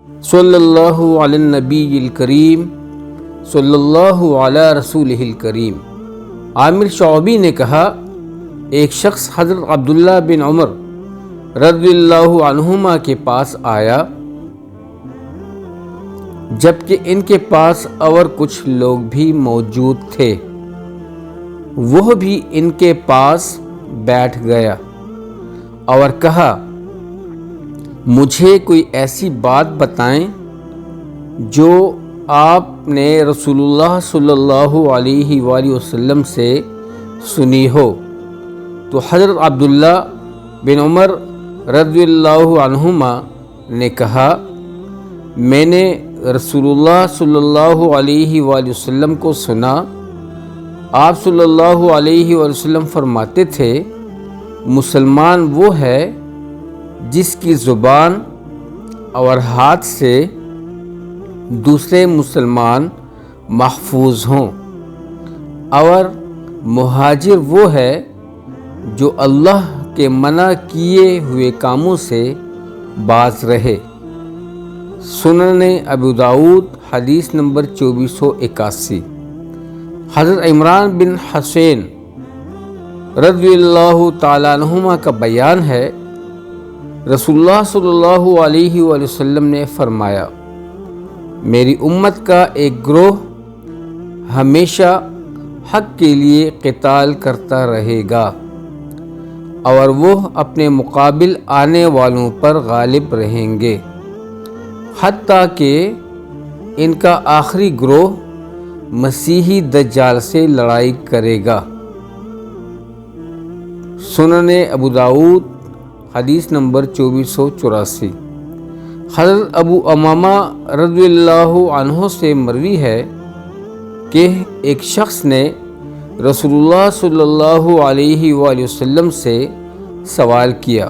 صلی اللہ علی النبی الکریم صلی اللہ علی رسولہ الکریم۔ عامر شعبی نے کہا، ایک شخص حضرت عبداللہ بن عمر رضی اللہ عنہما کے پاس آیا جبکہ ان کے پاس اور کچھ لوگ بھی موجود تھے۔ وہ بھی ان کے پاس بیٹھ گیا اور کہا، مجھے کوئی ایسی بات بتائیں جو آپ نے رسول اللہ صلی اللہ علیہ وآلہ وسلم سے سنی ہو۔ تو حضرت عبداللہ بن عمر رضی اللہ عنہما نے کہا، میں نے رسول اللہ صلی اللہ علیہ وآلہ وسلم کو سنا، آپ صلی اللہ علیہ وآلہ وسلم فرماتے تھے، مسلمان وہ ہے جس کی زبان اور ہاتھ سے دوسرے مسلمان محفوظ ہوں، اور مہاجر وہ ہے جو اللہ کے منع کیے ہوئے کاموں سے باز رہے۔ سنن ابو داؤد حدیث نمبر 2481۔ حضرت عمران بن حسین رضی اللہ تعالیٰ عنہما کا بیان ہے، رسول اللہ صلی اللہ علیہ وآلہ وسلم نے فرمایا، میری امت کا ایک گروہ ہمیشہ حق کے لیے قتال کرتا رہے گا اور وہ اپنے مقابل آنے والوں پر غالب رہیں گے، حتیٰ کہ ان کا آخری گروہ مسیحی دجال سے لڑائی کرے گا۔ سنن ابو داؤد حدیث نمبر 2484۔ حضرت ابو امامہ رضی اللہ عنہ سے مروی ہے کہ ایک شخص نے رسول اللہ صلی اللہ علیہ وآلہ وسلم سے سوال کیا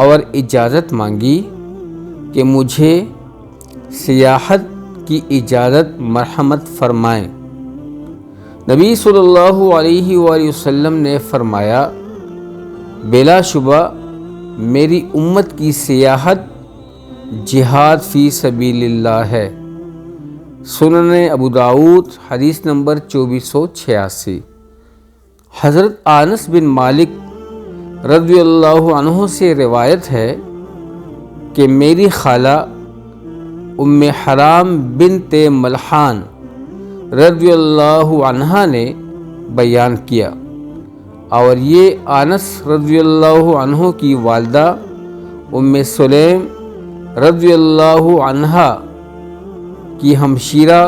اور اجازت مانگی کہ مجھے سیاحت کی اجازت مرحمت فرمائیں۔ نبی صلی اللہ علیہ وآلہ وسلم نے فرمایا، بلا شبہ میری امت کی سیاحت جہاد فی سبیل اللہ ہے۔ سنن ابو داؤد حدیث نمبر 2486۔ حضرت انس بن مالک رضی اللہ عنہ سے روایت ہے کہ میری خالہ ام حرام بنت ملحان رضی اللہ عنہا نے بیان کیا، اور یہ انس رضی اللہ عنہ کی والدہ ام سلیم رضی اللہ عنہا کی ہمشیرہ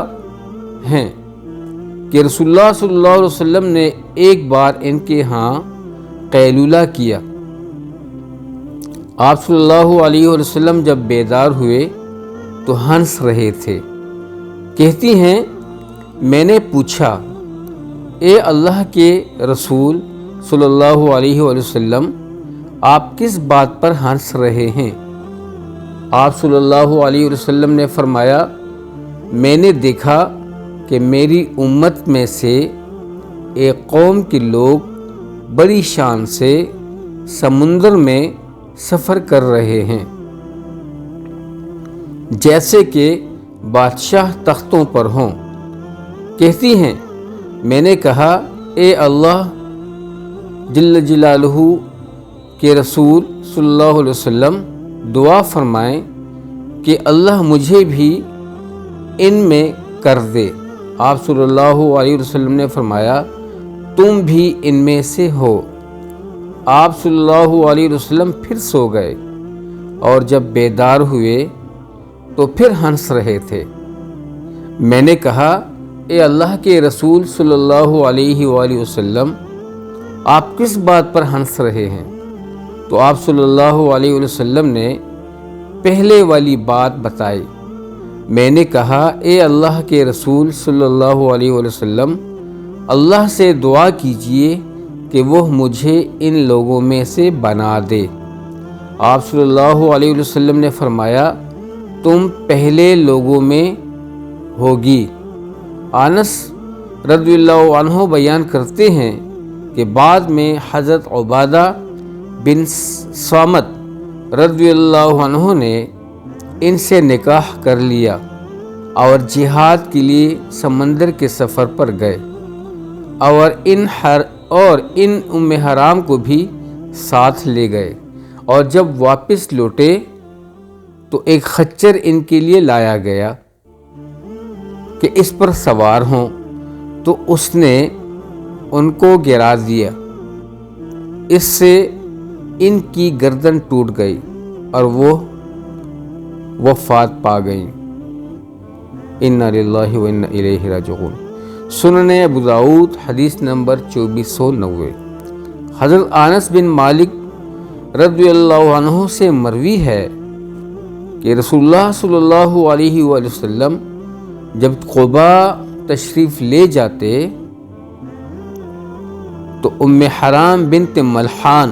ہیں کہ رسول اللہ صلی اللہ علیہ وسلم نے ایک بار ان کے ہاں قیلولہ کیا۔ آپ صلی اللہ علیہ وسلم جب بیدار ہوئے تو ہنس رہے تھے۔ کہتی ہیں، میں نے پوچھا، اے اللہ کے رسول صلی اللہ علیہ وآلہ وسلم، آپ کس بات پر ہنس رہے ہیں؟ آپ صلی اللہ علیہ وسلم نے فرمایا، میں نے دیکھا کہ میری امت میں سے ایک قوم کے لوگ بڑی شان سے سمندر میں سفر کر رہے ہیں، جیسے کہ بادشاہ تختوں پر ہوں۔ کہتی ہیں، میں نے کہا، اے اللہ جل جلالہ کے رسول صلی اللہ علیہ وسلم، دعا فرمائیں کہ اللہ مجھے بھی ان میں کر دے۔ آپ صلی اللہ علیہ وسلم نے فرمایا، تم بھی ان میں سے ہو۔ آپ صلی اللہ علیہ وسلم پھر سو گئے، اور جب بیدار ہوئے تو پھر ہنس رہے تھے۔ میں نے کہا، اے اللہ کے رسول صلی اللہ علیہ وآلہ وسلم، آپ کس بات پر ہنس رہے ہیں؟ تو آپ صلی اللہ علیہ وسلم نے پہلے والی بات بتائی۔ میں نے کہا، اے اللہ کے رسول صلی اللہ علیہ وسلم، اللہ سے دعا کیجئے کہ وہ مجھے ان لوگوں میں سے بنا دے۔ آپ صلی اللہ علیہ وسلم نے فرمایا، تم پہلے لوگوں میں ہوگی۔ انس رضی اللہ عنہ بیان کرتے ہیں کہ بعد میں حضرت عبادہ بن صامت رضی اللہ عنہ نے ان سے نکاح کر لیا اور جہاد کے لیے سمندر کے سفر پر گئے اور ان ام حرام کو بھی ساتھ لے گئے، اور جب واپس لوٹے تو ایک خچر ان کے لیے لایا گیا کہ اس پر سوار ہوں، تو اس نے ان کو گرا دیا، اس سے ان کی گردن ٹوٹ گئی اور وہ وفات پا گئیں۔ انا للہ و انا الیہ راجعون۔ سنن ابو داؤد حدیث نمبر 2490۔ حضرت انس بن مالک رضی اللہ عنہ سے مروی ہے کہ رسول اللہ صلی اللہ علیہ وآلہ وسلم جب قباء تشریف لے جاتے تو ام حرام بنت ملحان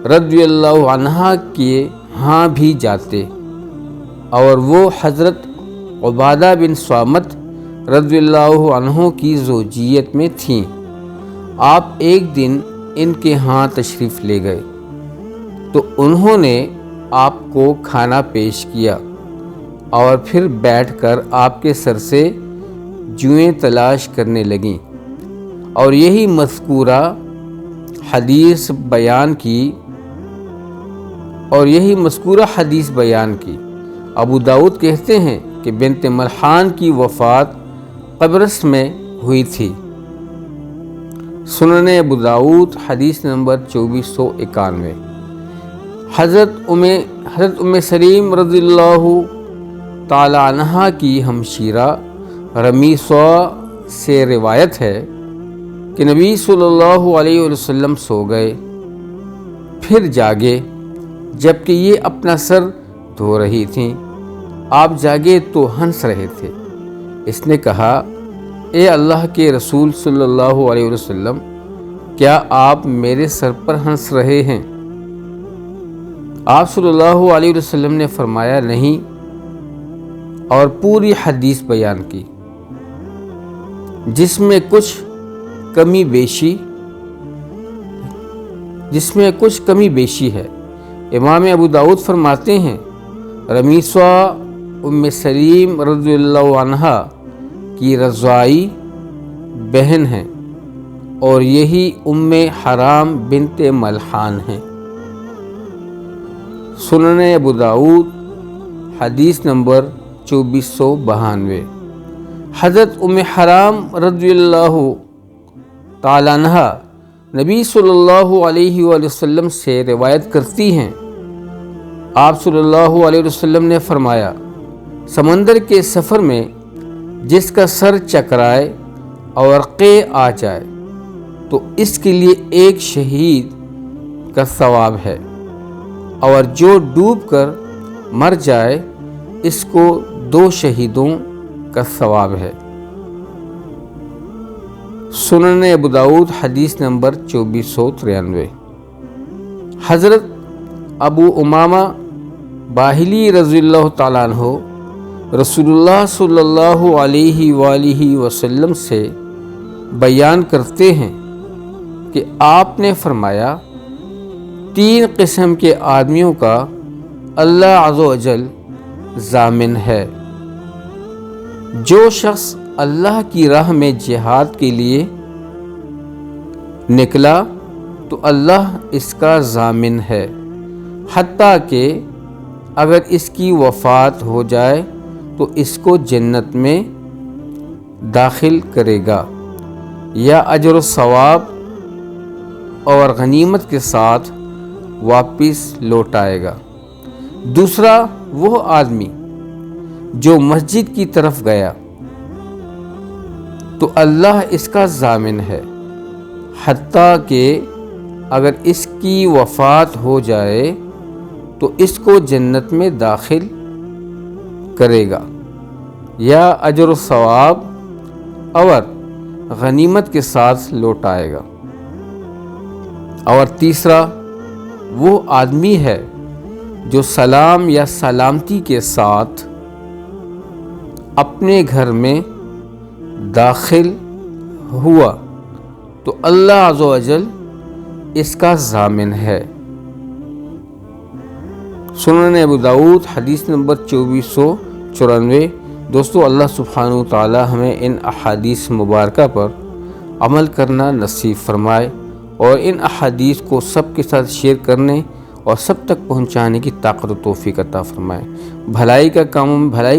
رضی اللہ عنہا کے ہاں بھی جاتے، اور وہ حضرت عبادہ بن صامت رضی اللہ عنہ کی زوجیت میں تھیں۔ آپ ایک دن ان کے ہاں تشریف لے گئے تو انہوں نے آپ کو کھانا پیش کیا اور پھر بیٹھ کر آپ کے سر سے جوئیں تلاش کرنے لگیں، اور یہی مذکورہ حدیث بیان کی۔ ابو داؤد کہتے ہیں کہ بنت ملحان کی وفات قبرص میں ہوئی تھی۔ سنن ابو داؤد حدیث نمبر 2491۔ حضرت ام سلیم رضی اللہ تعالی عنہا کی ہمشیرہ رمیسہ سے روایت ہے کہ نبی صلی اللہ علیہ وسلم سو گئے، پھر جاگے جبکہ یہ اپنا سر دھو رہی تھیں۔ آپ جاگے تو ہنس رہے تھے۔ اس نے کہا، اے اللہ کے رسول صلی اللہ علیہ وسلم، کیا آپ میرے سر پر ہنس رہے ہیں؟ آپ صلی اللہ علیہ وسلم نے فرمایا، نہیں، اور پوری حدیث بیان کی جس میں کچھ کمی بیشی ہے۔ امام ابو داؤد فرماتے ہیں، رمیسہ ام سلیم رضی اللہ عنہا کی رضاعی بہن ہیں، اور یہی ام حرام بنت ملحان ہیں۔ سنن ابو داؤد حدیث نمبر 2492۔ حضرت ام حرام رضی اللہ تعالیٰ عنہا نبی صلی اللہ علیہ وآلہ وسلم سے روایت کرتی ہیں، آپ صلی اللہ علیہ وسلم نے فرمایا، سمندر کے سفر میں جس کا سر چکرائے اور قے آ جائے تو اس کے لیے ایک شہید کا ثواب ہے، اور جو ڈوب کر مر جائے اس کو 2 شہیدوں کا ثواب ہے۔ سنن ابو داؤد حدیث نمبر 2493۔ حضرت ابو امامہ باہلی رضی اللہ تعالیٰ عنہ رسول اللہ صلی اللہ علیہ وآلہ وسلم سے بیان کرتے ہیں کہ آپ نے فرمایا، 3 قسم کے آدمیوں کا اللہ عز و جل ضامن ہے۔ جو شخص اللہ کی راہ میں جہاد کے لیے نکلا تو اللہ اس کا ضامن ہے، حتیٰ کہ اگر اس کی وفات ہو جائے تو اس کو جنت میں داخل کرے گا، یا اجر و ثواب اور غنیمت کے ساتھ واپس لوٹائے گا۔ دوسرا وہ آدمی جو مسجد کی طرف گیا تو اللہ اس کا ضامن ہے، حتیٰ کہ اگر اس کی وفات ہو جائے تو اس کو جنت میں داخل کرے گا، یا اجر و ثواب اور غنیمت کے ساتھ لوٹائے گا۔ اور تیسرا وہ آدمی ہے جو سلام یا سلامتی کے ساتھ اپنے گھر میں داخل ہوا تو اللہ عز و جل اس کا ضامن ہے۔ سنن ابو داؤد حدیث نمبر 2494۔ دوستو، اللہ سبحانہ و تعالی ہمیں ان احادیث مبارکہ پر عمل کرنا نصیب فرمائے اور ان احادیث کو سب کے ساتھ شیئر کرنے اور سب تک پہنچانے کی طاقت و توفیق عطا فرمائے۔ بھلائی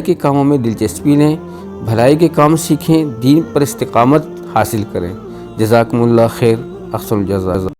کے کاموں میں دلچسپی لیں، بھلائی کے کام سیکھیں، دین پر استقامت حاصل کریں۔ جزاکم اللہ خیر، احسن الجزا۔